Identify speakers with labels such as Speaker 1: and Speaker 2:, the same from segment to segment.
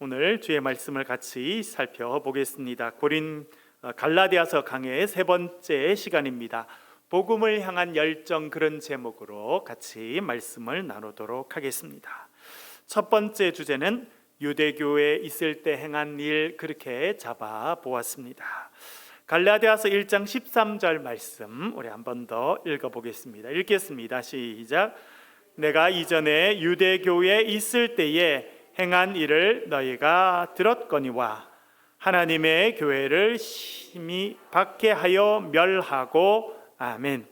Speaker 1: 오늘 주의 말씀을 같이 살펴보겠습니다. 갈라디아서 강해의 세 번째 시간입니다. 복음을 향한 열정, 그런 제목으로 같이 말씀을 나누도록 하겠습니다. 첫 번째 주제는 유대교에 있을 때 행한 일, 그렇게 잡아보았습니다. 갈라디아서 1장 13절 말씀 우리 한 번 더 읽어보겠습니다. 읽겠습니다. 시작. 내가 이전에 유대교에 있을 때에 행한 일을 너희가 들었거니와 하나님의 교회를 심히 박해하여 멸하고. 아멘.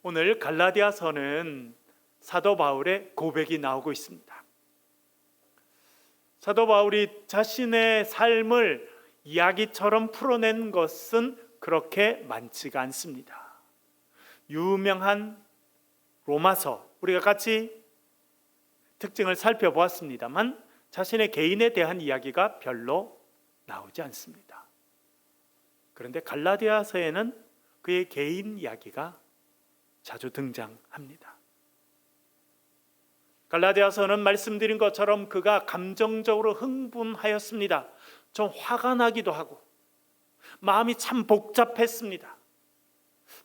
Speaker 1: 오늘 갈라디아서는 사도 바울의 고백이 나오고 있습니다. 사도 바울이 자신의 삶을 이야기처럼 풀어낸 것은 그렇게 많지가 않습니다. 유명한 로마서, 우리가 같이 특징을 살펴보았습니다만 자신의 개인에 대한 이야기가 별로 나오지 않습니다. 그런데 갈라디아서에는 그의 개인 이야기가 자주 등장합니다. 갈라디아서는 말씀드린 것처럼 그가 감정적으로 흥분하였습니다. 좀 화가 나기도 하고 마음이 참 복잡했습니다.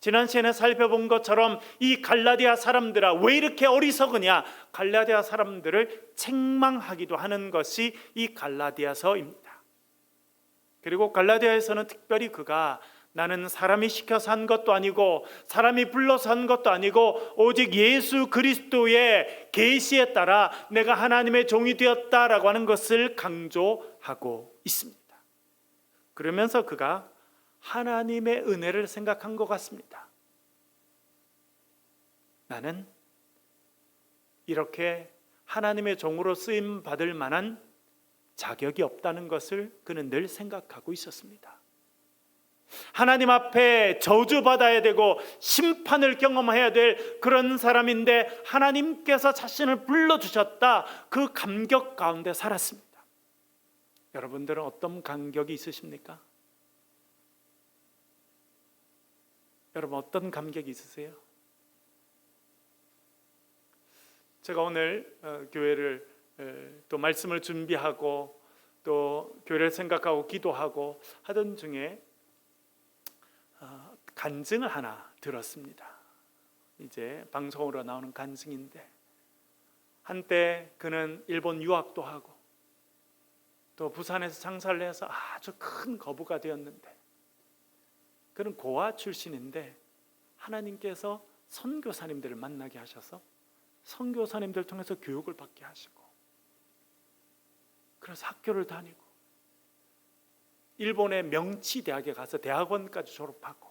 Speaker 1: 지난 시간에 살펴본 것처럼 이 갈라디아 사람들아 왜 이렇게 어리석으냐, 갈라디아 사람들을 책망하기도 하는 것이 이 갈라디아서입니다. 그리고 갈라디아에서는 특별히 그가 나는 사람이 시켜서 한 것도 아니고 사람이 불러서 한 것도 아니고 오직 예수 그리스도의 계시에 따라 내가 하나님의 종이 되었다라고 하는 것을 강조하고 있습니다. 그러면서 그가 하나님의 은혜를 생각한 것 같습니다. 나는 이렇게 하나님의 종으로 쓰임 받을 만한 자격이 없다는 것을 그는 늘 생각하고 있었습니다. 하나님 앞에 저주받아야 되고 심판을 경험해야 될 그런 사람인데 하나님께서 자신을 불러주셨다, 그 감격 가운데 살았습니다. 여러분들은 어떤 감격이 있으십니까? 여러분 어떤 감격이 있으세요? 제가 오늘 교회를 또 말씀을 준비하고 또 교회를 생각하고 기도하고 하던 중에 간증을 하나 들었습니다. 이제 방송으로 나오는 간증인데, 한때 그는 일본 유학도 하고 또 부산에서 장사를 해서 아주 큰 거부가 되었는데, 그는 고아 출신인데 하나님께서 선교사님들을 만나게 하셔서 선교사님들 통해서 교육을 받게 하시고, 그래서 학교를 다니고 일본의 명치대학에 가서 대학원까지 졸업하고,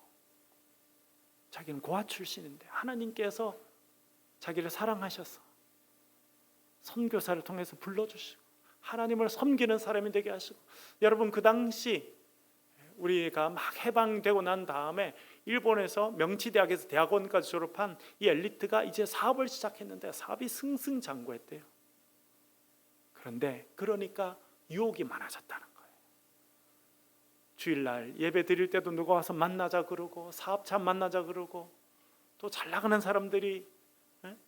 Speaker 1: 자기는 고아 출신인데 하나님께서 자기를 사랑하셔서 선교사를 통해서 불러주시고 하나님을 섬기는 사람이 되게 하시고, 여러분 그 당시 우리가 막 해방되고 난 다음에 일본에서 명치대학에서 대학원까지 졸업한 이 엘리트가 이제 사업을 시작했는데 사업이 승승장구했대요. 그런데 그러니까 유혹이 많아졌다는 거예요. 주일날 예배 드릴 때도 누가 와서 만나자 그러고 사업차 만나자 그러고, 또 잘 나가는 사람들이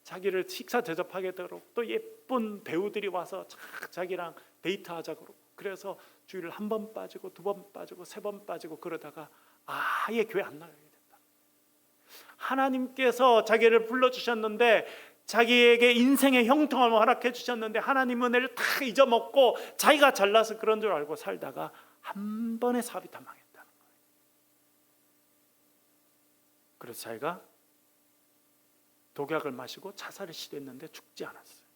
Speaker 1: 자기를 식사 대접하게 되고, 또 예쁜 배우들이 와서 자기랑 데이트하자 그러고, 그래서 주일을 한 번 빠지고 두 번 빠지고 세 번 빠지고 그러다가 아예 교회 안 나가게 됐다. 하나님께서 자기를 불러주셨는데, 자기에게 인생의 형통함을 허락해 주셨는데 하나님 은혜를 다 잊어먹고 자기가 잘나서 그런 줄 알고 살다가 한 번에 사업이 다 망했다는 거예요. 그래서 자기가 독약을 마시고 자살을 시도했는데 죽지 않았어요.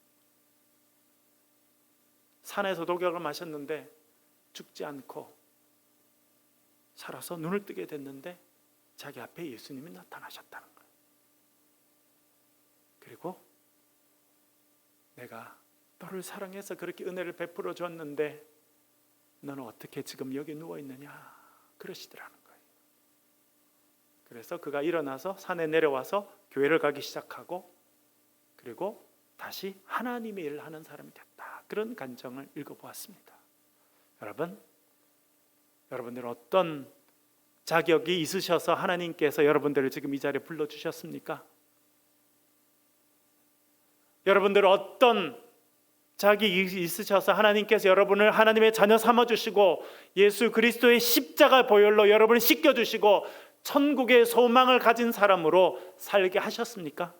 Speaker 1: 산에서 독약을 마셨는데 죽지 않고 살아서 눈을 뜨게 됐는데 자기 앞에 예수님이 나타나셨다는 거예요. 그리고 내가 너를 사랑해서 그렇게 은혜를 베풀어 줬는데 너는 어떻게 지금 여기 누워 있느냐 그러시더라는 거예요. 그래서 그가 일어나서 산에 내려와서 교회를 가기 시작하고, 그리고 다시 하나님의 일을 하는 사람이 됐다, 그런 간증을 읽어보았습니다. 여러분들은 어떤 자격이 있으셔서 하나님께서 여러분들을 지금 이 자리에 불러주셨습니까? 여러분들은 어떤 갑자기 있으셔서 하나님께서 여러분을 하나님의 자녀 삼아주시고 예수 그리스도의 십자가 보혈로 여러분을 씻겨주시고 천국의 소망을 가진 사람으로 살게 하셨습니까?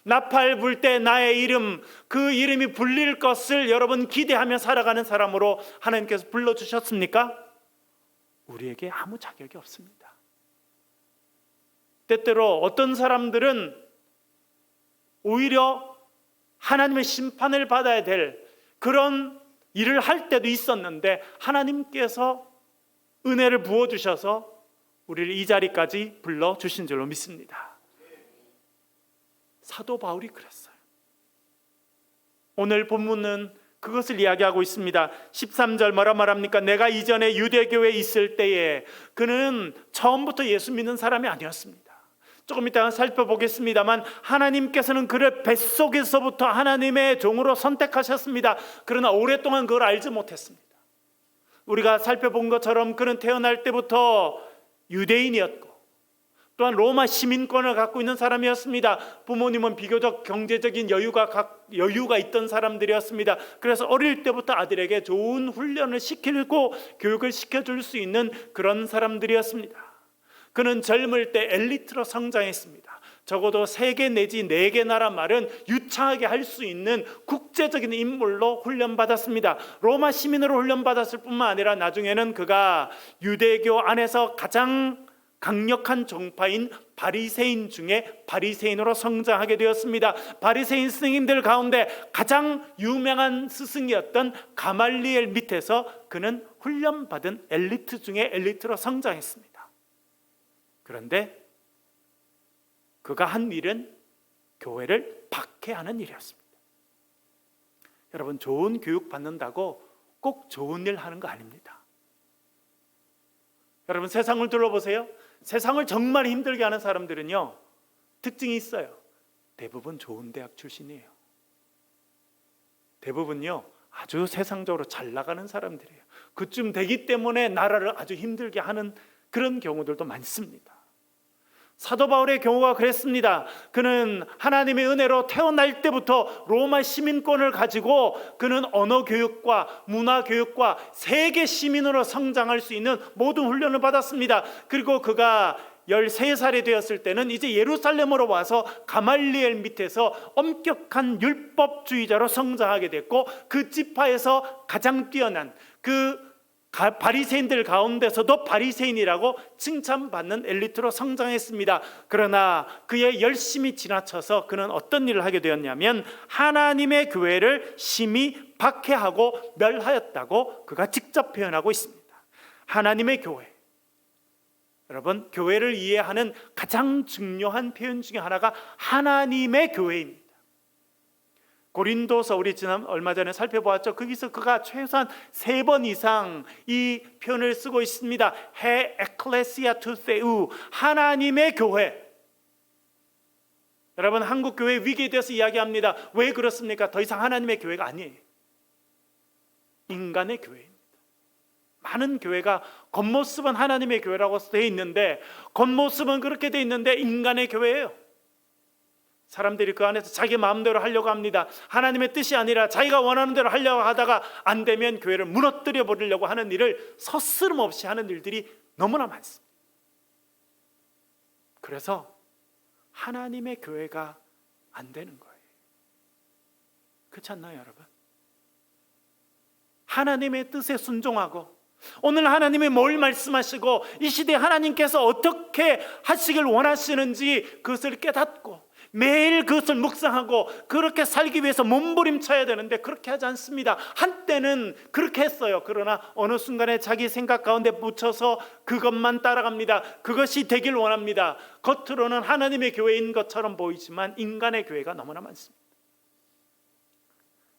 Speaker 1: 나팔 불 때 나의 이름, 그 이름이 불릴 것을 여러분 기대하며 살아가는 사람으로 하나님께서 불러주셨습니까? 우리에게 아무 자격이 없습니다. 때때로 어떤 사람들은 오히려 하나님의 심판을 받아야 될 그런 일을 할 때도 있었는데 하나님께서 은혜를 부어주셔서 우리를 이 자리까지 불러주신 줄로 믿습니다. 사도 바울이 그랬어요. 오늘 본문은 그것을 이야기하고 있습니다. 13절 뭐라 말합니까? 내가 이전에 유대교회에 있을 때에 그는 처음부터 예수 믿는 사람이 아니었습니다. 조금 이따가 살펴보겠습니다만 하나님께서는 그를 뱃속에서부터 하나님의 종으로 선택하셨습니다. 그러나 오랫동안 그걸 알지 못했습니다. 우리가 살펴본 것처럼 그는 태어날 때부터 유대인이었고 또한 로마 시민권을 갖고 있는 사람이었습니다. 부모님은 비교적 경제적인 여유가 있던 사람들이었습니다. 그래서 어릴 때부터 아들에게 좋은 훈련을 시키고 교육을 시켜줄 수 있는 그런 사람들이었습니다. 그는 젊을 때 엘리트로 성장했습니다. 적어도 3개 내지 4개 나라 말은 유창하게 할 수 있는 국제적인 인물로 훈련받았습니다. 로마 시민으로 훈련받았을 뿐만 아니라 나중에는 그가 유대교 안에서 가장 강력한 종파인 바리새인 중에 바리새인으로 성장하게 되었습니다. 바리새인 스승님들 가운데 가장 유명한 스승이었던 가말리엘 밑에서 그는 훈련받은 엘리트 중에 엘리트로 성장했습니다. 그런데 그가 한 일은 교회를 박해하는 일이었습니다. 여러분, 좋은 교육 받는다고 꼭 좋은 일 하는 거 아닙니다. 여러분, 세상을 둘러보세요. 세상을 정말 힘들게 하는 사람들은요, 특징이 있어요. 대부분 좋은 대학 출신이에요. 대부분요, 아주 세상적으로 잘 나가는 사람들이에요. 그쯤 되기 때문에 나라를 아주 힘들게 하는 그런 경우들도 많습니다. 사도 바울의 경우가 그랬습니다. 그는 하나님의 은혜로 태어날 때부터 로마 시민권을 가지고 그는 언어 교육과 문화 교육과 세계 시민으로 성장할 수 있는 모든 훈련을 받았습니다. 그리고 그가 13살이 되었을 때는 이제 예루살렘으로 와서 가말리엘 밑에서 엄격한 율법주의자로 성장하게 됐고 그 지파에서 가장 뛰어난 그 바리새인들 가운데서도 바리새인이라고 칭찬받는 엘리트로 성장했습니다. 그러나 그의 열심히 지나쳐서 그는 어떤 일을 하게 되었냐면 하나님의 교회를 심히 박해하고 멸하였다고 그가 직접 표현하고 있습니다. 하나님의 교회, 여러분, 교회를 이해하는 가장 중요한 표현 중에 하나가 하나님의 교회입니다. 고린도서 우리 얼마 전에 살펴보았죠. 거기서 그가 최소한 3번 이상 이 표현을 쓰고 있습니다. 해 에클레시아 투세우, 하나님의 교회. 여러분, 한국 교회 위기에 대해서 이야기합니다. 왜 그렇습니까? 더 이상 하나님의 교회가 아니에요. 인간의 교회입니다. 많은 교회가 겉모습은 하나님의 교회라고 되어 있는데 겉모습은 그렇게 되어 있는데 인간의 교회예요. 사람들이 그 안에서 자기 마음대로 하려고 합니다. 하나님의 뜻이 아니라 자기가 원하는 대로 하려고 하다가 안 되면 교회를 무너뜨려 버리려고 하는 일을 서스름 없이 하는 일들이 너무나 많습니다. 그래서 하나님의 교회가 안 되는 거예요. 그렇지 않나요, 여러분? 하나님의 뜻에 순종하고 오늘 하나님이 뭘 말씀하시고 이 시대에 하나님께서 어떻게 하시길 원하시는지 그것을 깨닫고 매일 그것을 묵상하고 그렇게 살기 위해서 몸부림쳐야 되는데 그렇게 하지 않습니다. 한때는 그렇게 했어요. 그러나 어느 순간에 자기 생각 가운데 묻혀서 그것만 따라갑니다. 그것이 되길 원합니다. 겉으로는 하나님의 교회인 것처럼 보이지만 인간의 교회가 너무나 많습니다.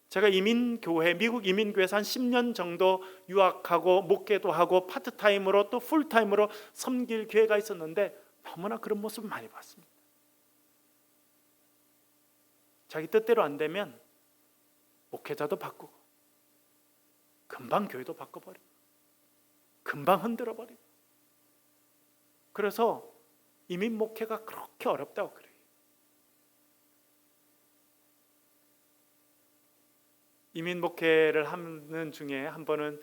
Speaker 1: 제가 미국 이민교회에서 한 10년 정도 유학하고 목회도 하고 파트타임으로 또 풀타임으로 섬길 기회가 있었는데 너무나 그런 모습을 많이 봤습니다. 자기 뜻대로 안 되면 목회자도 바꾸고 금방 교회도 바꿔버리고 금방 흔들어버리고 그래서 이민 목회가 그렇게 어렵다고 그래요. 이민 목회를 하는 중에 한 번은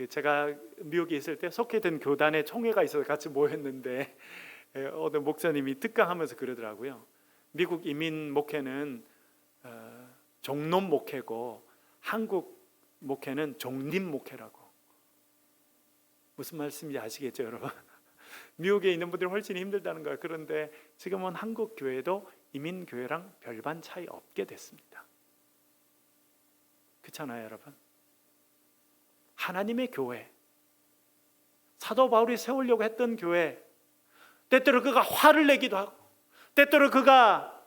Speaker 1: 제가 미국에 있을 때 속해된 교단의 총회가 있어서 같이 모였는데 어느 목사님이 특강하면서 그러더라고요. 미국 이민 목회는 종론 목회고 한국 목회는 종립 목회라고. 무슨 말씀인지 아시겠죠, 여러분? 미국에 있는 분들이 훨씬 힘들다는 거예요. 그런데 지금은 한국 교회도 이민 교회랑 별반 차이 없게 됐습니다. 그렇잖아요, 여러분. 하나님의 교회, 사도 바울이 세우려고 했던 교회, 때때로 그가 화를 내기도 하고, 때때로 그가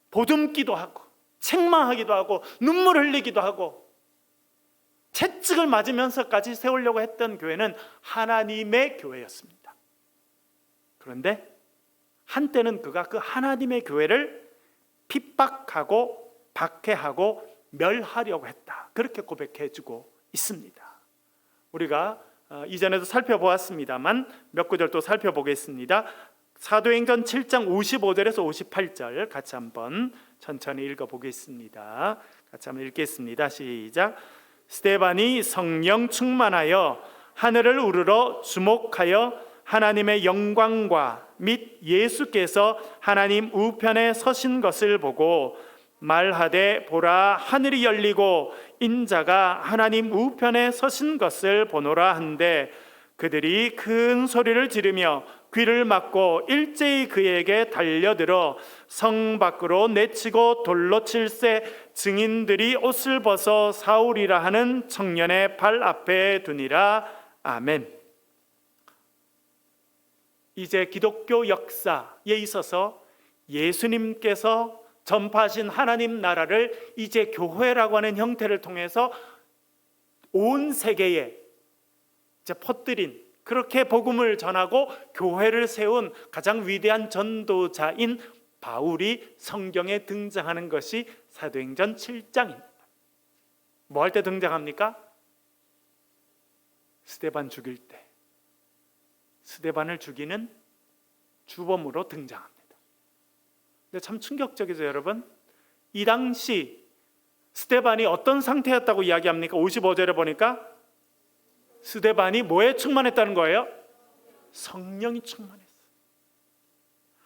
Speaker 1: 보듬기도 하고, 책망하기도 하고, 눈물 흘리기도 하고, 채찍을 맞으면서까지 세우려고 했던 교회는 하나님의 교회였습니다. 그런데 한때는 그가 그 하나님의 교회를 핍박하고 박해하고 멸하려고 했다. 그렇게 고백해주고 있습니다. 우리가 이전에도 살펴보았습니다만 몇 구절 또 살펴보겠습니다. 사도행전 7장 55절에서 58절 같이 한번 천천히 읽어보겠습니다. 같이 한번 읽겠습니다. 시작. 스데반이 성령 충만하여 하늘을 우러러 주목하여 하나님의 영광과 및 예수께서 하나님 우편에 서신 것을 보고 말하되 보라 하늘이 열리고 인자가 하나님 우편에 서신 것을 보노라 한데 그들이 큰 소리를 지르며 귀를 막고 일제히 그에게 달려들어 성 밖으로 내치고 돌로 칠세 증인들이 옷을 벗어 사울이라 하는 청년의 발 앞에 두니라. 아멘. 이제 기독교 역사에 있어서 예수님께서 전파하신 하나님 나라를 이제 교회라고 하는 형태를 통해서 온 세계에 이제 퍼뜨린, 그렇게 복음을 전하고 교회를 세운 가장 위대한 전도자인 바울이 성경에 등장하는 것이 사도행전 7장입니다. 뭐 할 때 등장합니까? 스데반 죽일 때, 스데반을 죽이는 주범으로 등장합니다. 근데 참 충격적이죠, 여러분. 이 당시 스데반이 어떤 상태였다고 이야기합니까? 55절에 보니까 스데반이 뭐에 충만했다는 거예요? 성령이 충만했어요.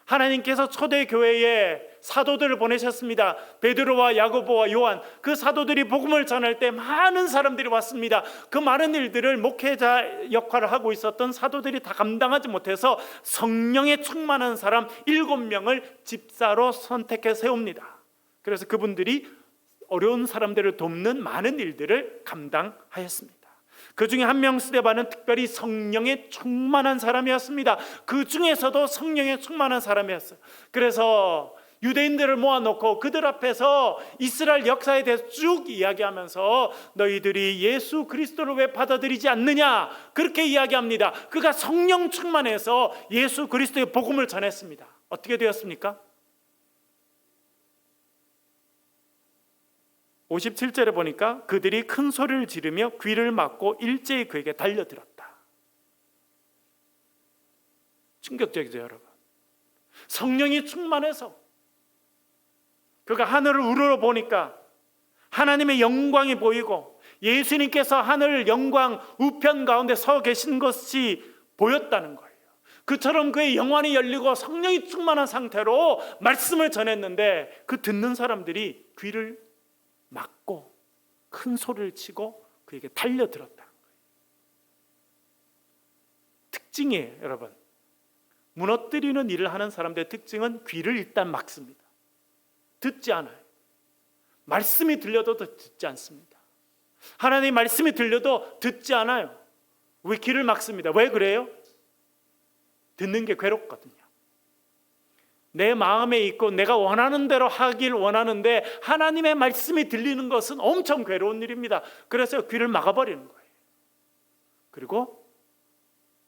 Speaker 1: 하나님께서 초대교회에 사도들을 보내셨습니다. 베드로와 야고보와 요한, 그 사도들이 복음을 전할 때 많은 사람들이 왔습니다. 그 많은 일들을 목회자 역할을 하고 있었던 사도들이 다 감당하지 못해서 성령에 충만한 사람 7명을 집사로 선택해 세웁니다. 그래서 그분들이 어려운 사람들을 돕는 많은 일들을 감당하였습니다. 그 중에 한 명 스데반은 특별히 성령에 충만한 사람이었습니다. 그 중에서도 성령에 충만한 사람이었어요. 그래서 유대인들을 모아놓고 그들 앞에서 이스라엘 역사에 대해서 쭉 이야기하면서 너희들이 예수 그리스도를 왜 받아들이지 않느냐, 그렇게 이야기합니다. 그가 성령 충만해서 예수 그리스도의 복음을 전했습니다. 어떻게 되었습니까? 57절에 보니까 그들이 큰 소리를 지르며 귀를 막고 일제히 그에게 달려들었다. 충격적이죠, 여러분. 성령이 충만해서 그가 하늘을 우러러 보니까 하나님의 영광이 보이고 예수님께서 하늘 영광 우편 가운데 서 계신 것이 보였다는 거예요. 그처럼 그의 영혼이 열리고 성령이 충만한 상태로 말씀을 전했는데 그 듣는 사람들이 귀를 막고 큰 소리를 치고 그에게 달려들었다는 거예요. 특징이에요, 여러분. 무너뜨리는 일을 하는 사람들의 특징은 귀를 일단 막습니다. 듣지 않아요. 말씀이 들려도 듣지 않습니다. 하나님의 말씀이 들려도 듣지 않아요. 왜 귀를 막습니다? 왜 그래요? 듣는 게 괴롭거든요. 내 마음에 있고 내가 원하는 대로 하길 원하는데 하나님의 말씀이 들리는 것은 엄청 괴로운 일입니다. 그래서 귀를 막아버리는 거예요. 그리고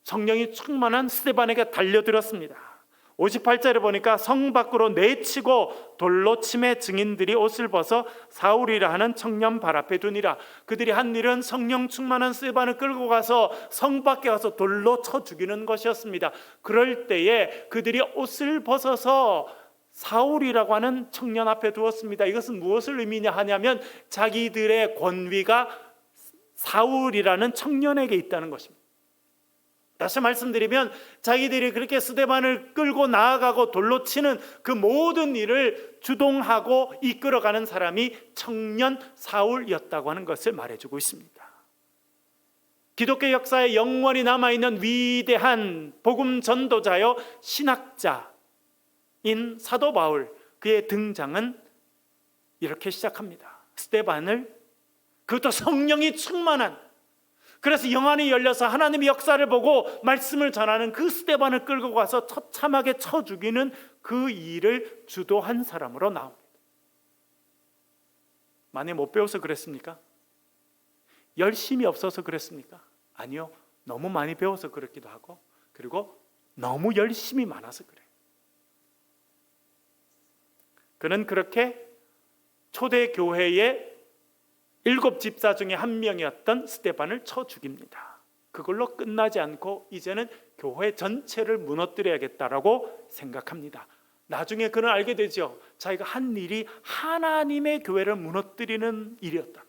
Speaker 1: 성령이 충만한 스데반에게 달려들었습니다. 58절에 보니까 성 밖으로 내치고 돌로 침에 증인들이 옷을 벗어 사울이라 하는 청년 발 앞에 두니라. 그들이 한 일은 성령 충만한 스데반을 끌고 가서 성 밖에 가서 돌로 쳐 죽이는 것이었습니다. 그럴 때에 그들이 옷을 벗어서 사울이라고 하는 청년 앞에 두었습니다. 이것은 무엇을 의미냐 하냐면 자기들의 권위가 사울이라는 청년에게 있다는 것입니다. 다시 말씀드리면 자기들이 그렇게 스데반을 끌고 나아가고 돌로 치는 그 모든 일을 주동하고 이끌어가는 사람이 청년 사울이었다고 하는 것을 말해주고 있습니다. 기독교 역사에 영원히 남아있는 위대한 복음 전도자요 신학자인 사도 바울, 그의 등장은 이렇게 시작합니다. 스데반을, 그것도 성령이 충만한, 그래서 영안이 열려서 하나님의 역사를 보고 말씀을 전하는 그 스데반을 끌고 가서 처참하게 쳐 죽이는 그 일을 주도한 사람으로 나옵니다. 많이 못 배워서 그랬습니까? 열심이 없어서 그랬습니까? 아니요, 너무 많이 배워서 그렇기도 하고, 그리고 너무 열심이 많아서 그래요. 그는 그렇게 초대교회의 7 집사 중에 한 명이었던 스데반을 쳐 죽입니다. 그걸로 끝나지 않고 이제는 교회 전체를 무너뜨려야겠다라고 생각합니다. 나중에 그는 알게 되죠. 자기가 한 일이 하나님의 교회를 무너뜨리는 일이었다.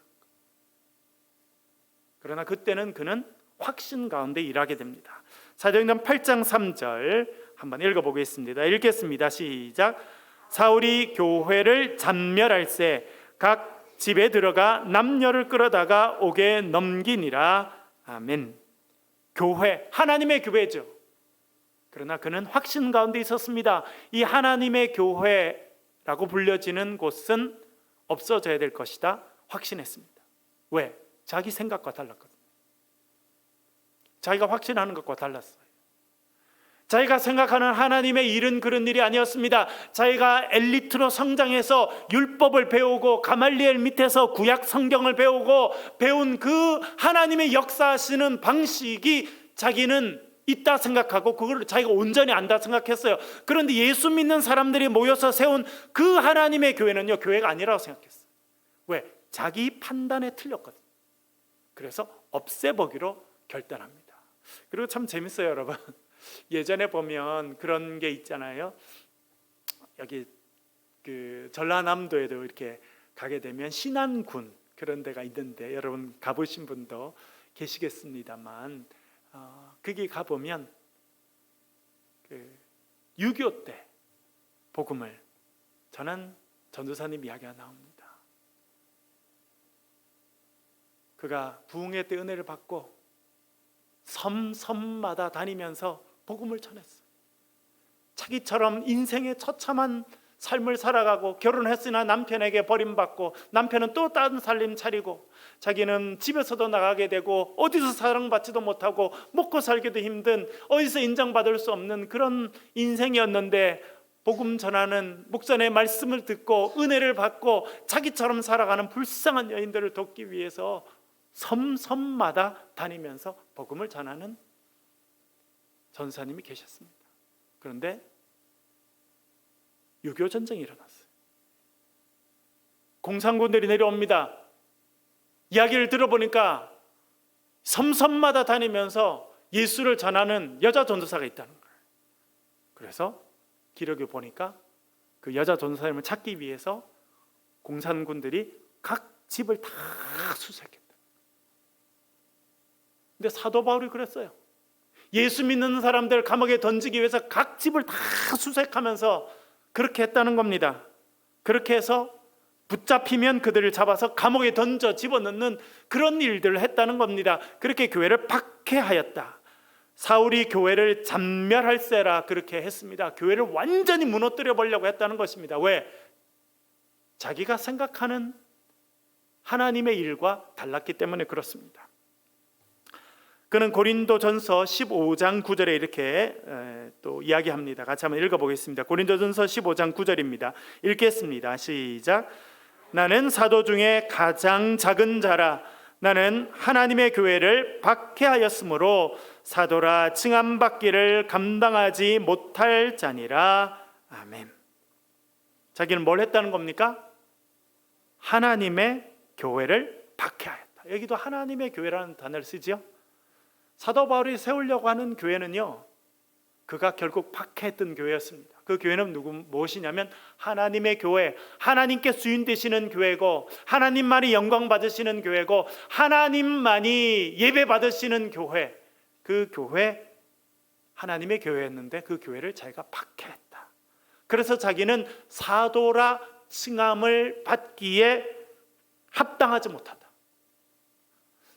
Speaker 1: 그러나 그때는 그는 확신 가운데 일하게 됩니다. 사도행전 8장 3절 한번 읽어보겠습니다. 읽겠습니다. 시작. 사울이 교회를 잔멸할새 각 집에 들어가 남녀를 끌어다가 옥에 넘기니라. 아멘. 교회, 하나님의 교회죠. 그러나 그는 확신 가운데 있었습니다. 이 하나님의 교회라고 불려지는 곳은 없어져야 될 것이다 확신했습니다. 왜? 자기 생각과 달랐거든요. 자기가 확신하는 것과 달랐어요. 자기가 생각하는 하나님의 일은 그런 일이 아니었습니다. 자기가 엘리트로 성장해서 율법을 배우고 가말리엘 밑에서 구약 성경을 배우고 배운 그 하나님의 역사하시는 방식이 자기는 있다 생각하고 그걸 자기가 온전히 안다 생각했어요. 그런데 예수 믿는 사람들이 모여서 세운 그 하나님의 교회는요, 교회가 아니라고 생각했어요. 왜? 자기 판단에 틀렸거든요. 그래서 없애보기로 결단합니다. 그리고 참 재밌어요, 여러분. 예전에 보면 그런 게 있잖아요. 여기 그 전라남도에도 이렇게 가게 되면 신안군 그런 데가 있는데 여러분 가보신 분도 계시겠습니다만 거기 가보면 그 6.25 때 복음을 전한 전도사님 이야기가 나옵니다. 그가 부흥회 때 은혜를 받고 섬마다 다니면서 복음을 전했어요. 자기처럼 인생의 처참한 삶을 살아가고 결혼했으나 남편에게 버림받고 남편은 또 다른 살림 차리고 자기는 집에서도 나가게 되고 어디서 사랑받지도 못하고 먹고 살기도 힘든 어디서 인정받을 수 없는 그런 인생이었는데 복음 전하는 목전의 말씀을 듣고 은혜를 받고 자기처럼 살아가는 불쌍한 여인들을 돕기 위해서 섬마다 다니면서 복음을 전하는 전사님이 계셨습니다. 그런데 6.25 전쟁이 일어났어요. 공산군들이 내려옵니다. 이야기를 들어보니까 섬마다 다니면서 예수를 전하는 여자 전도사가 있다는 거예요. 그래서 기록에 보니까 그 여자 전도사님을 찾기 위해서 공산군들이 각 집을 다 수색했다. 근데 사도 바울이 그랬어요. 예수 믿는 사람들 감옥에 던지기 위해서 각 집을 다 수색하면서 그렇게 했다는 겁니다. 그렇게 해서 붙잡히면 그들을 잡아서 감옥에 던져 집어넣는 그런 일들을 했다는 겁니다. 그렇게 교회를 박해하였다. 사울이 교회를 잔멸할세라 그렇게 했습니다. 교회를 완전히 무너뜨려 보려고 했다는 것입니다. 왜? 자기가 생각하는 하나님의 일과 달랐기 때문에 그렇습니다. 그는 고린도전서 15장 9절에 이렇게 또 이야기합니다. 같이 한번 읽어보겠습니다. 고린도전서 15장 9절입니다. 읽겠습니다. 시작. 나는 사도 중에 가장 작은 자라. 나는 하나님의 교회를 박해하였으므로 사도라 칭함받기를 감당하지 못할 자니라. 아멘. 자기는 뭘 했다는 겁니까? 하나님의 교회를 박해하였다. 여기도 하나님의 교회라는 단어를 쓰지요. 사도 바울이 세우려고 하는 교회는요, 그가 결국 박해했던 교회였습니다. 그 교회는 무엇이냐면 하나님의 교회, 하나님께 주인 되시는 교회고, 하나님만이 영광 받으시는 교회고, 하나님만이 예배 받으시는 교회, 그 교회 하나님의 교회였는데 그 교회를 자기가 박해했다. 그래서 자기는 사도라 칭함을 받기에 합당하지 못하다.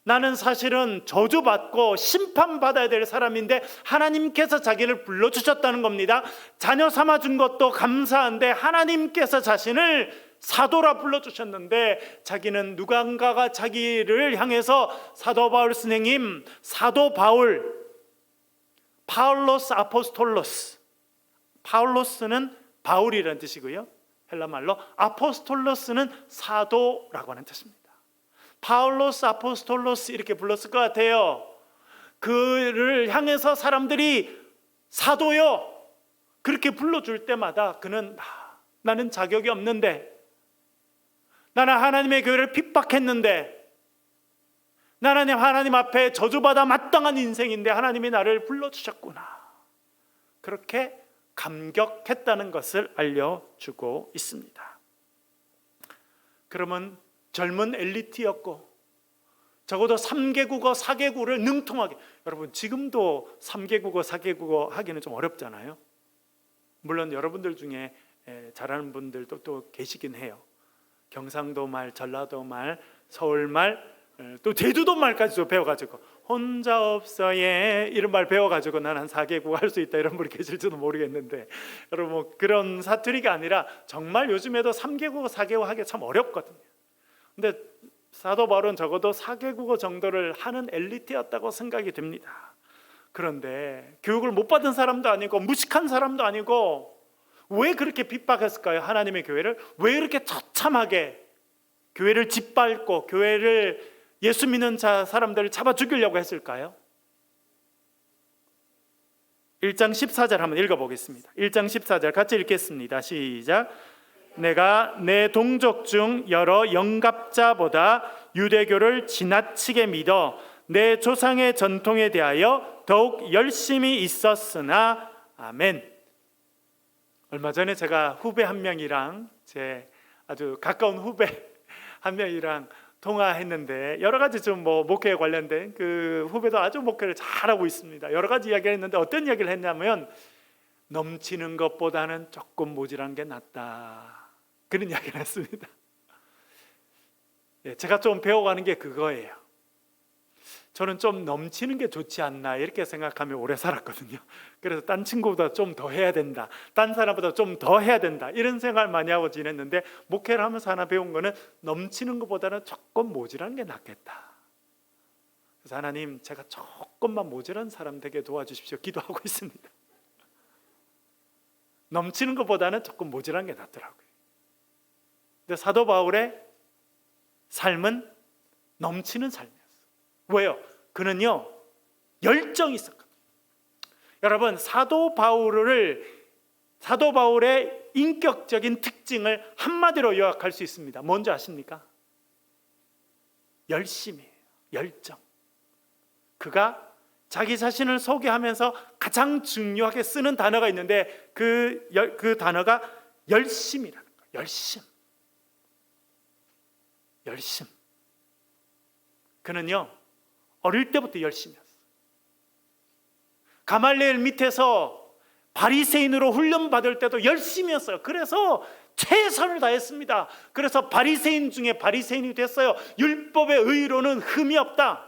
Speaker 1: 나는 사실은 저주받고 심판받아야 될 사람인데 하나님께서 자기를 불러주셨다는 겁니다. 자녀 삼아준 것도 감사한데 하나님께서 자신을 사도라 불러주셨는데 자기는 누군가가 자기를 향해서 사도 바울 선생님, 사도 바울, 파울로스 아포스톨로스, 파울로스는 바울이라는 뜻이고요, 헬라말로 아포스톨로스는 사도라고 하는 뜻입니다. 파울로스 아포스톨로스 이렇게 불렀을 것 같아요. 그를 향해서 사람들이 사도요 그렇게 불러줄 때마다 그는 나는 자격이 없는데, 나는 하나님의 교회를 핍박했는데, 나는 하나님 앞에 저주받아 마땅한 인생인데 하나님이 나를 불러주셨구나, 그렇게 감격했다는 것을 알려주고 있습니다. 그러면 젊은 엘리트였고 적어도 3개국어 4개국어를 능통하게, 여러분 지금도 3개국어 4개국어 하기는 좀 어렵잖아요. 물론 여러분들 중에 잘하는 분들도 또 계시긴 해요. 경상도 말, 전라도 말, 서울 말, 또 제주도 말까지도 배워가지고 혼자 없어예 이런 말 배워가지고 난 한 4개국어 할 수 있다 이런 분이 계실지도 모르겠는데, 여러분 뭐 그런 사투리가 아니라 정말 요즘에도 3개국어 4개국어 하기가 참 어렵거든요. 근데 사도 바울은 적어도 4개국어 정도를 하는 엘리트였다고 생각이 됩니다. 그런데 교육을 못 받은 사람도 아니고 무식한 사람도 아니고 왜 그렇게 핍박했을까요? 하나님의 교회를 왜 이렇게 처참하게 교회를 짓밟고 교회를, 예수 믿는 사람들을 잡아 죽이려고 했을까요? 1장 14절 한번 읽어보겠습니다. 1장 14절 같이 읽겠습니다. 시작. 내가 내 동족 중 여러 영갑자보다 유대교를 지나치게 믿어 내 조상의 전통에 대하여 더욱 열심히 있었으나. 아멘. 얼마 전에 제가 후배 한 명이랑, 제 아주 가까운 후배 한 명이랑 통화했는데 여러 가지 좀 목회에 관련된, 그 후배도 아주 목회를 잘하고 있습니다. 여러 가지 이야기를 했는데 어떤 이야기를 했냐면 넘치는 것보다는 조금 모자란 게 낫다, 그런 이야기를 했습니다. 제가 좀 배워가는 게 그거예요. 저는 좀 넘치는 게 좋지 않나 이렇게 생각하며 오래 살았거든요. 그래서 딴 친구보다 좀 더 해야 된다, 딴 사람보다 좀 더 해야 된다, 이런 생각을 많이 하고 지냈는데 목회를 하면서 하나 배운 거는 넘치는 것보다는 조금 모자란 게 낫겠다. 그래서 하나님, 제가 조금만 모자란 사람 되게 도와주십시오 기도하고 있습니다. 넘치는 것보다는 조금 모자란 게 낫더라고요. 근데 사도 바울의 삶은 넘치는 삶이었어요. 왜요? 그는요 열정이 있었거든요. 여러분, 사도 바울의 인격적인 특징을 한마디로 요약할 수 있습니다. 뭔지 아십니까? 열심이에요. 열정. 그가 자기 자신을 소개하면서 가장 중요하게 쓰는 단어가 있는데 그 단어가 열심이라는 거예요. 열심. 그는요 어릴 때부터 열심이었어요. 가말리엘 밑에서 바리새인으로 훈련받을 때도 열심이었어요. 그래서 최선을 다했습니다. 그래서 바리새인 중에 바리새인이 됐어요. 율법의 의로는 흠이 없다.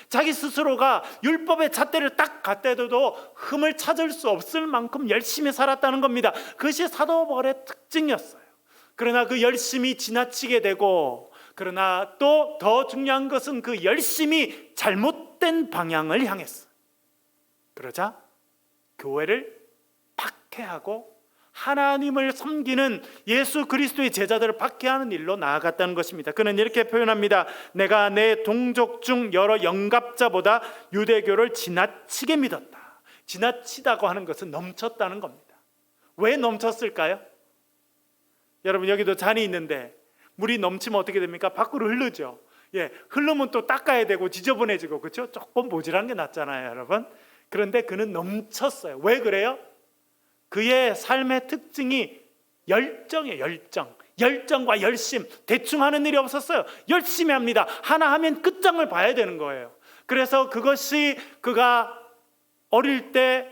Speaker 1: 자기 스스로가 율법의 잣대를 딱 갖대도 흠을 찾을 수 없을 만큼 열심히 살았다는 겁니다. 그것이 사도 바울의 특징이었어요. 그러나 그 열심이 지나치게 되고, 그러나 또 더 중요한 것은 그 열심이 잘못된 방향을 향했어요. 그러자 교회를 박해하고 하나님을 섬기는 예수 그리스도의 제자들을 박해하는 일로 나아갔다는 것입니다. 그는 이렇게 표현합니다. 내가 내 동족 중 여러 영갑자보다 유대교를 지나치게 믿었다. 지나치다고 하는 것은 넘쳤다는 겁니다. 왜 넘쳤을까요? 여러분, 여기도 잔이 있는데 물이 넘치면 어떻게 됩니까? 밖으로 흐르죠. 흐르면 또 닦아야 되고 지저분해지고, 그렇죠? 조금 모질한 게 낫잖아요, 여러분. 그런데 그는 넘쳤어요. 왜 그래요? 그의 삶의 특징이 열정이에요. 열정과 열심. 대충 하는 일이 없었어요. 열심히 합니다. 하나 하면 끝장을 봐야 되는 거예요. 그래서 그것이 그가 어릴 때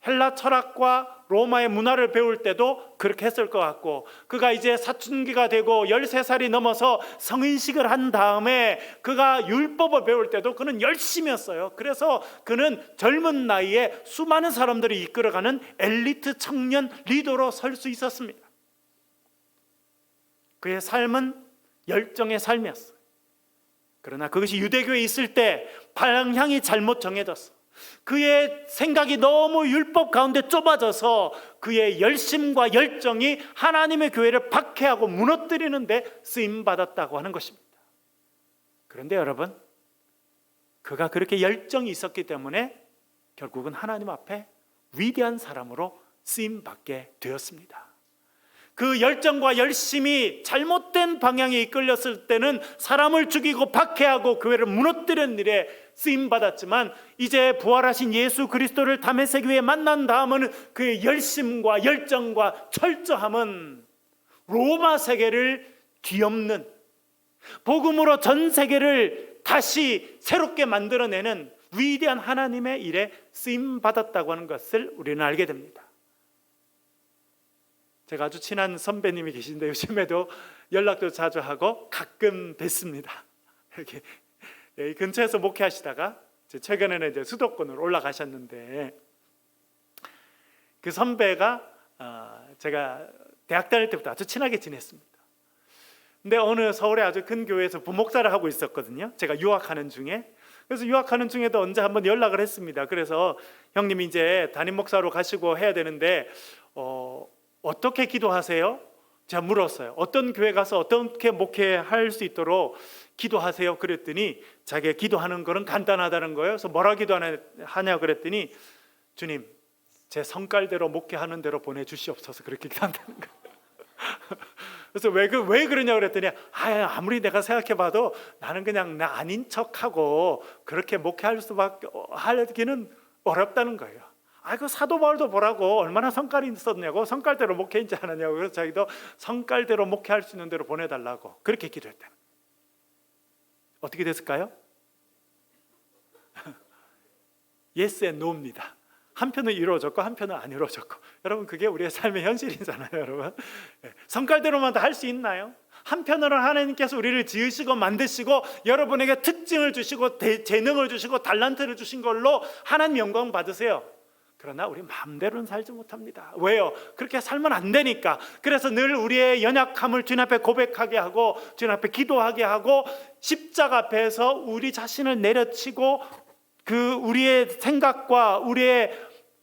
Speaker 1: 헬라 철학과 로마의 문화를 배울 때도 그렇게 했을 것 같고, 그가 이제 사춘기가 되고 13살이 넘어서 성인식을 한 다음에 그가 율법을 배울 때도 그는 열심히 했어요. 그래서 그는 젊은 나이에 수많은 사람들이 이끌어가는 엘리트 청년 리더로 설 수 있었습니다. 그의 삶은 열정의 삶이었어요. 그러나 그것이 유대교에 있을 때 방향이 잘못 정해졌어. 그의 생각이 너무 율법 가운데 좁아져서 그의 열심과 열정이 하나님의 교회를 박해하고 무너뜨리는 데 쓰임받았다고 하는 것입니다. 그런데 여러분, 그가 그렇게 열정이 있었기 때문에 결국은 하나님 앞에 위대한 사람으로 쓰임받게 되었습니다. 그 열정과 열심이 잘못된 방향에 이끌렸을 때는 사람을 죽이고 박해하고 교회를 무너뜨리는 일에 쓰임받았지만, 이제 부활하신 예수 그리스도를 다메섹 교회에 만난 다음에는 그의 열심과 열정과 철저함은 로마 세계를 뒤엎는, 복음으로 전 세계를 다시 새롭게 만들어내는 위대한 하나님의 일에 쓰임받았다고 하는 것을 우리는 알게 됩니다. 제가 아주 친한 선배님이 계신데 요즘에도 연락도 자주 하고 가끔 뵙습니다. 이렇게 근처에서 목회하시다가 최근에는 이제 수도권으로 올라가셨는데, 그 선배가 제가 대학 다닐 때부터 아주 친하게 지냈습니다. 근데 어느 서울의 아주 큰 교회에서 부목사를 하고 있었거든요. 제가 유학하는 중에. 그래서 유학하는 중에도 언제 한번 연락을 했습니다. 그래서 형님 이제 담임 목사로 가시고 해야 되는데 어떻게 기도하세요? 제가 물었어요. 어떤 교회 가서 어떻게 목회할 수 있도록 기도하세요? 그랬더니 자기가 기도하는 거는 간단하다는 거예요. 그래서 뭐라 기도하냐 그랬더니, 주님, 제 성깔대로 목회하는 대로 보내주시옵소서, 그렇게 기도한다는 거예요. 그래서 왜 그러냐 그랬더니, 아무리 내가 생각해봐도 나는 그냥 나 아닌 척하고 그렇게 목회할 수밖에 하기는 어렵다는 거예요. 그 사도 바울도 보라고 얼마나 성깔이 있었냐고, 성깔대로 목회인지 않았냐고. 그래서 자기도 성깔대로 목회할 수 있는 대로 보내달라고 그렇게 기도했다. 어떻게 됐을까요? Yes and No입니다. 한편은 이루어졌고 한편은 안 이루어졌고. 여러분, 그게 우리의 삶의 현실이잖아요. 여러분, 성깔대로만 다 할 수 있나요? 한편으로는 하나님께서 우리를 지으시고 만드시고 여러분에게 특징을 주시고 재능을 주시고 달란트를 주신 걸로 하나님 영광 받으세요. 그러나 우리 마음대로는 살지 못합니다. 왜요? 그렇게 살면 안 되니까. 그래서 늘 우리의 연약함을 주님 앞에 고백하게 하고 주님 앞에 기도하게 하고 십자가 앞에서 우리 자신을 내려치고 그 우리의 생각과 우리의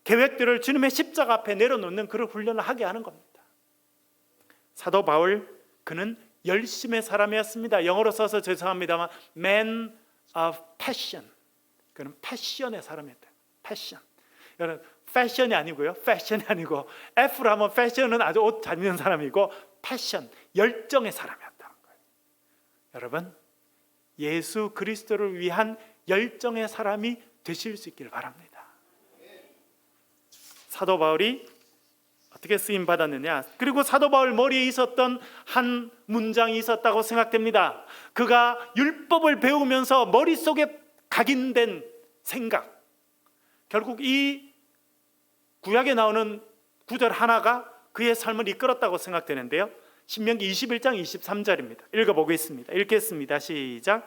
Speaker 1: 계획들을 주님의 십자가 앞에 내려놓는 그런 훈련을 하게 하는 겁니다. 사도 바울, 그는 열심의 사람이었습니다. 영어로 써서 죄송합니다만 Man of Passion. 그는 패션의 사람이었다. 패션. 여러분, 패션이 아니고요, 패션이 아니고, F로 하면 패션은 아주 옷 잘 입는 사람이고, 패션, 열정의 사람이었다는 거예요. 여러분, 예수 그리스도를 위한 열정의 사람이 되실 수 있기를 바랍니다. 사도 바울이 어떻게 쓰임 받았느냐? 그리고 사도 바울 머리에 있었던 한 문장이 있었다고 생각됩니다. 그가 율법을 배우면서 머릿속에 각인된 생각, 결국 이 구약에 나오는 구절 하나가 그의 삶을 이끌었다고 생각되는데요. 신명기 21장 23절입니다. 읽어보겠습니다. 읽겠습니다. 시작.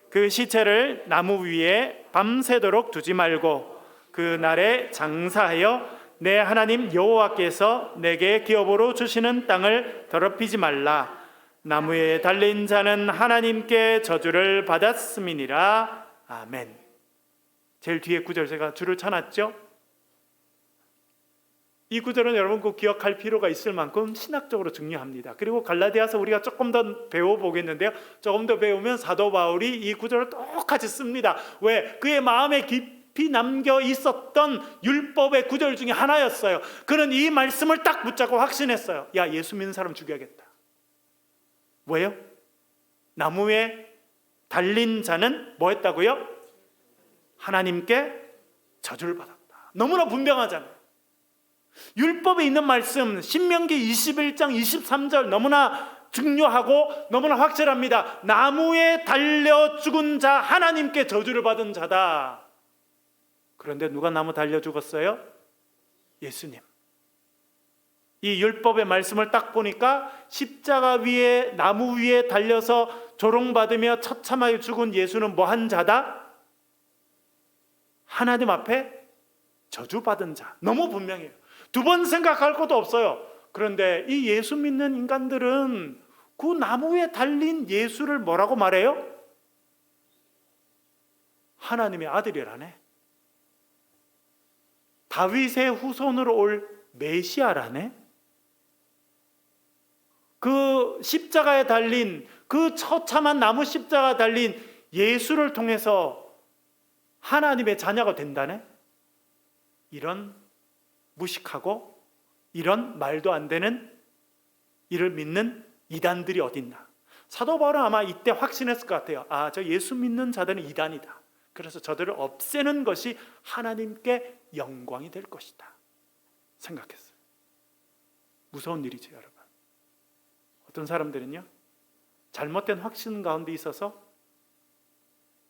Speaker 1: 그 시체를 나무 위에 밤새도록 두지 말고 그 날에 장사하여 내 하나님 여호와께서 내게 기업으로 주시는 땅을 더럽히지 말라. 나무에 달린 자는 하나님께 저주를 받았음이니라. 아멘. 제일 뒤에 구절 제가 줄을 쳐놨죠. 이 구절은 여러분 꼭 기억할 필요가 있을 만큼 신학적으로 중요합니다. 그리고 갈라디아서 우리가 조금 더 배워보겠는데요. 조금 더 배우면 사도 바울이 이 구절을 똑같이 씁니다. 왜? 그의 마음에 깊이 남겨 있었던 율법의 구절 중에 하나였어요. 그는 이 말씀을 딱 붙잡고 확신했어요. 야, 예수 믿는 사람 죽여야겠다. 왜요? 나무에 달린 자는 뭐 했다고요? 하나님께 저주를 받았다. 너무나 분명하잖아요. 율법에 있는 말씀 신명기 21장 23절 너무나 중요하고 너무나 확실합니다. 나무에 달려 죽은 자 하나님께 저주를 받은 자다. 그런데 누가 나무 달려 죽었어요? 예수님. 이 율법의 말씀을 딱 보니까 십자가 위에 나무 위에 달려서 조롱받으며 처참하게 죽은 예수는 뭐한 자다? 하나님 앞에 저주받은 자. 너무 분명해요. 두 번 생각할 것도 없어요. 그런데 이 예수 믿는 인간들은 그 나무 위에 달린 예수를 뭐라고 말해요? 하나님의 아들이라네. 다윗의 후손으로 올 메시아라네. 그 십자가에 달린 그 처참한 나무 십자가에 달린 예수를 통해서 하나님의 자녀가 된다네. 이런 무식하고 이런 말도 안 되는 이를 믿는 이단들이 어딨나. 사도 바울은 아마 이때 확신했을 것 같아요. 저 예수 믿는 자들은 이단이다. 그래서 저들을 없애는 것이 하나님께 영광이 될 것이다 생각했어요. 무서운 일이죠, 여러분. 어떤 사람들은요, 잘못된 확신 가운데 있어서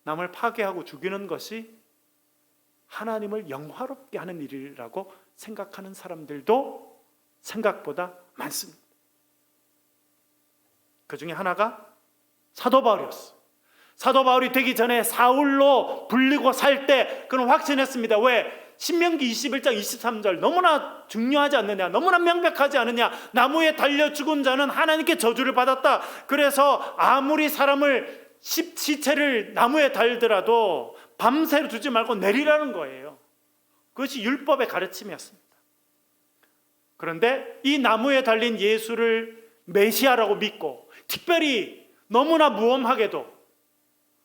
Speaker 1: 남을 파괴하고 죽이는 것이 하나님을 영화롭게 하는 일이라고 생각하는 사람들도 생각보다 많습니다. 그 중에 하나가 사도 바울이었어요. 사도 바울이 되기 전에 사울로 불리고 살 때 그는 확신했습니다. 왜? 신명기 21장 23절 너무나 중요하지 않느냐, 너무나 명백하지 않느냐. 나무에 달려 죽은 자는 하나님께 저주를 받았다. 그래서 아무리 사람을 시체를 나무에 달더라도 밤새 두지 말고 내리라는 거예요. 그것이 율법의 가르침이었습니다. 그런데 이 나무에 달린 예수를 메시아라고 믿고 특별히 너무나 무엄하게도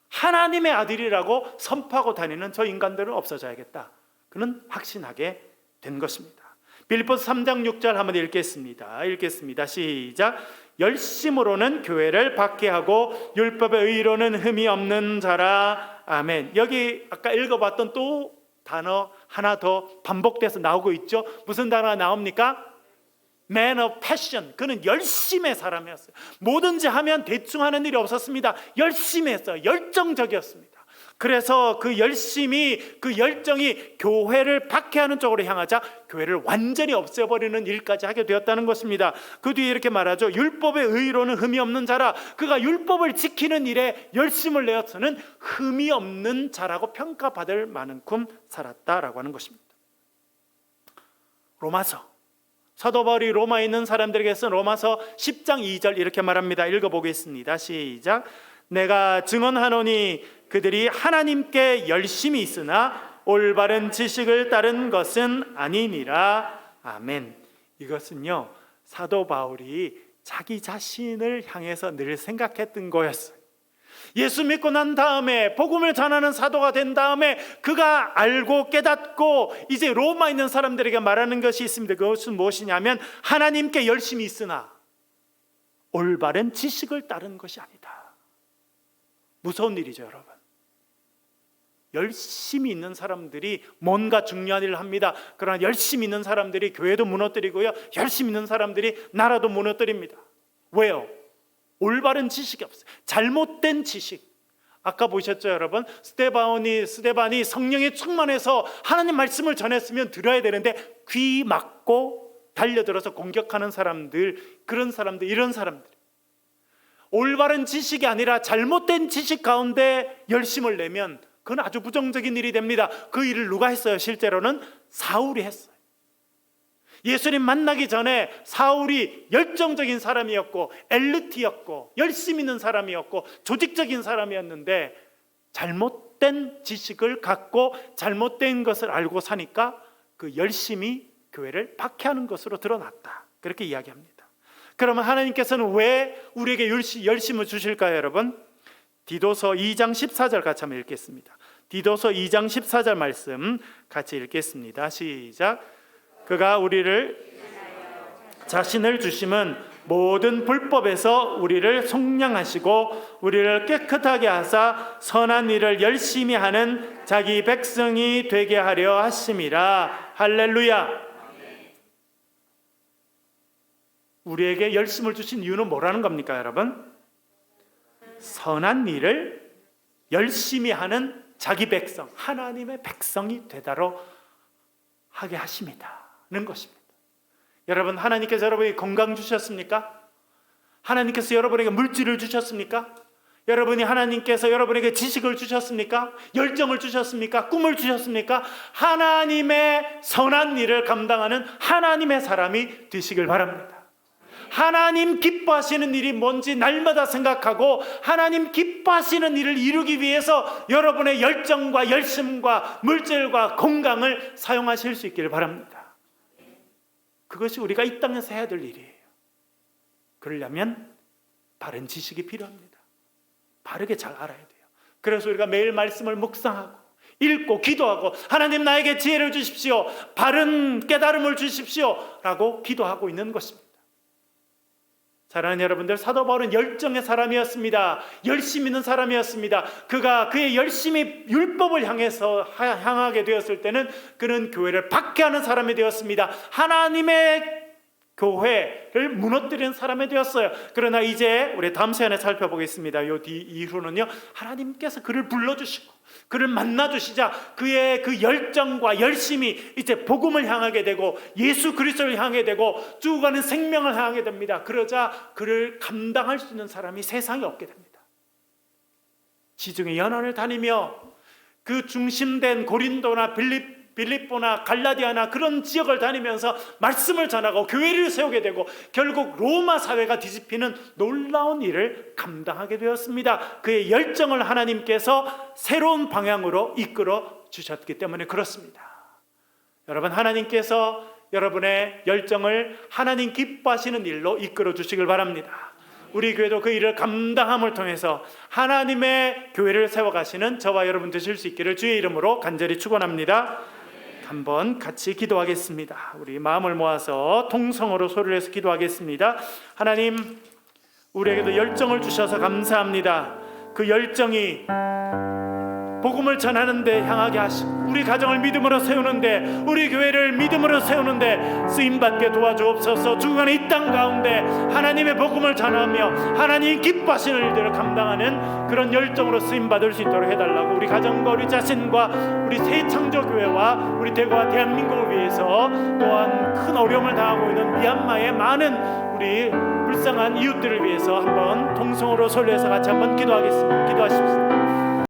Speaker 1: 하나님의 아들이라고 선포하고 다니는 저 인간들은 없어져야겠다. 그는 확신하게 된 것입니다. 빌립보서 3장 6절 한번 읽겠습니다. 시작. 열심으로는 교회를 박해하고 율법의 의로는 흠이 없는 자라. 아멘. 여기 아까 읽어봤던 또 단어 하나 더 반복돼서 나오고 있죠. 무슨 단어가 나옵니까? Man of passion. 그는 열심의 사람이었어요. 뭐든지 하면 대충 하는 일이 없었습니다. 열심히 했어요. 열정적이었습니다. 그래서 그 열심이, 그 열정이 교회를 박해하는 쪽으로 향하자 교회를 완전히 없애버리는 일까지 하게 되었다는 것입니다. 그 뒤에 이렇게 말하죠. 율법의 의로는 흠이 없는 자라. 그가 율법을 지키는 일에 열심을 내어서는 흠이 없는 자라고 평가받을 만큼 살았다라고 하는 것입니다. 로마서, 사도 바울이 로마에 있는 사람들에게 쓴 로마서 10장 2절 이렇게 말합니다. 읽어보겠습니다. 시작. 내가 증언하노니 그들이 하나님께 열심히 있으나 올바른 지식을 따른 것은 아니니라. 아멘. 이것은요, 사도 바울이 자기 자신을 향해서 늘 생각했던 거였어요. 예수 믿고 난 다음에 복음을 전하는 사도가 된 다음에 그가 알고 깨닫고 이제 로마에 있는 사람들에게 말하는 것이 있습니다. 그것은 무엇이냐면 하나님께 열심히 있으나 올바른 지식을 따른 것이 아니다. 무서운 일이죠, 여러분. 열심히 있는 사람들이 뭔가 중요한 일을 합니다. 그러나 열심히 있는 사람들이 교회도 무너뜨리고요, 열심히 있는 사람들이 나라도 무너뜨립니다. 왜요? 올바른 지식이 없어요. 잘못된 지식. 아까 보셨죠, 여러분? 스데반이 성령에 충만해서 하나님 말씀을 전했으면 들어야 되는데 귀 막고 달려들어서 공격하는 사람들, 그런 사람들, 이런 사람들. 올바른 지식이 아니라 잘못된 지식 가운데 열심을 내면 그건 아주 부정적인 일이 됩니다. 그 일을 누가 했어요? 실제로는 사울이 했어요. 예수님 만나기 전에 사울이 열정적인 사람이었고 엘리트였고 열심 있는 사람이었고 조직적인 사람이었는데 잘못된 지식을 갖고 잘못된 것을 알고 사니까 그 열심이 교회를 박해하는 것으로 드러났다. 그렇게 이야기합니다. 그러면 하나님께서는 왜 우리에게 열심을 주실까요, 여러분? 디도서 2장 14절 같이 한번 읽겠습니다. 디도서 2장 14절 말씀 같이 읽겠습니다. 시작. 그가 우리를 자신을 주심은 모든 불법에서 우리를 속량하시고 우리를 깨끗하게 하사 선한 일을 열심히 하는 자기 백성이 되게 하려 하심이라. 할렐루야. 우리에게 열심을 주신 이유는 뭐라는 겁니까, 여러분? 선한 일을 열심히 하는 자기 백성, 하나님의 백성이 되도록 하게 하심이다는 것입니다. 여러분, 하나님께서 여러분에게 건강 주셨습니까? 하나님께서 여러분에게 물질을 주셨습니까? 여러분이 하나님께서 여러분에게 지식을 주셨습니까? 열정을 주셨습니까? 꿈을 주셨습니까? 하나님의 선한 일을 감당하는 하나님의 사람이 되시길 바랍니다. 하나님 기뻐하시는 일이 뭔지 날마다 생각하고 하나님 기뻐하시는 일을 이루기 위해서 여러분의 열정과 열심과 물질과 건강을 사용하실 수 있기를 바랍니다. 그것이 우리가 이 땅에서 해야 될 일이에요. 그러려면 바른 지식이 필요합니다. 바르게 잘 알아야 돼요. 그래서 우리가 매일 말씀을 묵상하고 읽고 기도하고 하나님 나에게 지혜를 주십시오, 바른 깨달음을 주십시오 라고 기도하고 있는 것입니다. 사랑하는 여러분들, 사도 바울은 열정의 사람이었습니다. 열심 있는 사람이었습니다. 그가 그의 열심히 율법을 향하게 되었을 때는 그는 교회를 박해하는 사람이 되었습니다. 하나님의 교회를 무너뜨리는 사람이 되었어요. 그러나 이제 우리 다음 시간에 살펴보겠습니다. 이 이후는요, 하나님께서 그를 불러주시고 그를 만나주시자 그의 그 열정과 열심이 이제 복음을 향하게 되고 예수 그리스도를 향하게 되고 죽어가는 생명을 향하게 됩니다. 그러자 그를 감당할 수 있는 사람이 세상에 없게 됩니다. 지중해 연안을 다니며 그 중심된 고린도나 빌립보나 갈라디아나 그런 지역을 다니면서 말씀을 전하고 교회를 세우게 되고 결국 로마 사회가 뒤집히는 놀라운 일을 감당하게 되었습니다. 그의 열정을 하나님께서 새로운 방향으로 이끌어 주셨기 때문에 그렇습니다. 여러분, 하나님께서 여러분의 열정을 하나님 기뻐하시는 일로 이끌어 주시길 바랍니다. 우리 교회도 그 일을 감당함을 통해서 하나님의 교회를 세워가시는 저와 여러분 되실 수 있기를 주의 이름으로 간절히 축원합니다. 한번 같이 기도하겠습니다. 우리 마음을 모아서 통성으로 소리를 내서 기도하겠습니다. 하나님, 우리에게도 열정을 주셔서 감사합니다. 그 열정이 복음을 전하는 데 향하게 하시고 우리 가정을 믿음으로 세우는데 우리 교회를 믿음으로 세우는데 쓰임받게 도와주옵소서. 주간의 이 땅 가운데 하나님의 복음을 전하며 하나님 기뻐하시는 일들을 감당하는 그런 열정으로 쓰임받을 수 있도록 해달라고, 우리 가정과 우리 자신과 우리 새창조교회와 우리 대구와 대한민국을 위해서 또한 큰 어려움을 당하고 있는 미얀마의 많은 우리 불쌍한 이웃들을 위해서 한번 통성으로 설레서 같이 한번 기도하겠습니다. 기도하십시오.